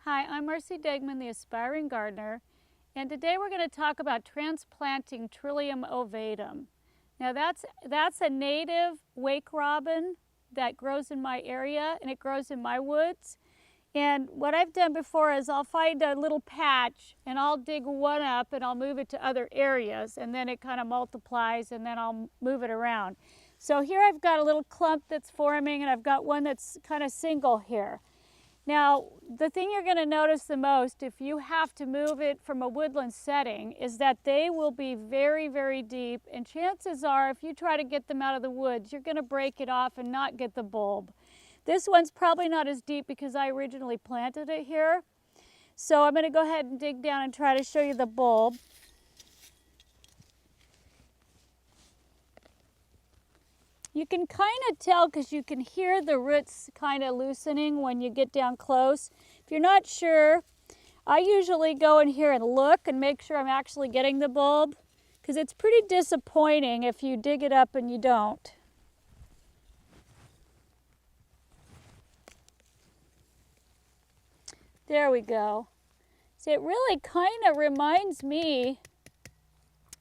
Hi, I'm Marci Degman, the Aspiring Gardener, and today we're going to talk about transplanting Trillium Ovatum. Now that's a native wake robin that grows in my area, and it grows in my woods. And what I've done before is I'll find a little patch and I'll dig one up and I'll move it to other areas, and then it kind of multiplies and then I'll move it around. So here I've got a little clump that's forming, and I've got one that's kind of single here. Now, the thing you're going to notice the most if you have to move it from a woodland setting is that they will be very, very deep, and chances are if you try to get them out of the woods, you're going to break it off and not get the bulb. This one's probably not as deep because I originally planted it here. So I'm going to go ahead and dig down and try to show you the bulb. You can kind of tell because you can hear the roots kind of loosening when you get down close. If you're not sure, I usually go in here and look and make sure I'm actually getting the bulb, because it's pretty disappointing if you dig it up and you don't. There we go. See, it really kind of reminds me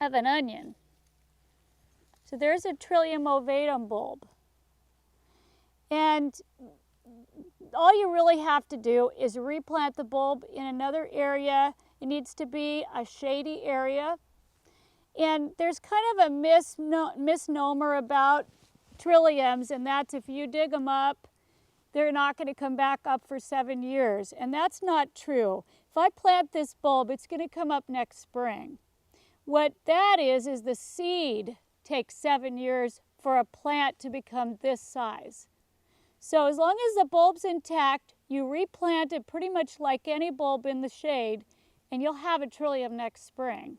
of an onion. So there's a Trillium Ovatum bulb. And all you really have to do is replant the bulb in another area. It needs to be a shady area. And there's kind of a misnomer about trilliums, and that's if you dig them up, they're not going to come back up for 7 years. And that's not true. If I plant this bulb, it's going to come up next spring. What that is the seed takes 7 years for a plant to become this size. So as long as the bulb's intact, you replant it pretty much like any bulb in the shade, and you'll have a trillium next spring.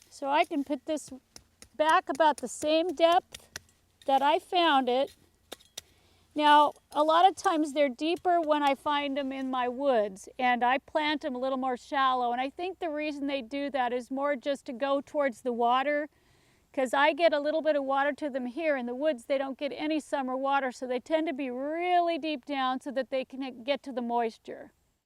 So I can put this back about the same depth that I found it. Now, a lot of times they're deeper when I find them in my woods, and I plant them a little more shallow. And I think the reason they do that is more just to go towards the water, because I get a little bit of water to them here. In the woods, they don't get any summer water, so they tend to be really deep down so that they can get to the moisture.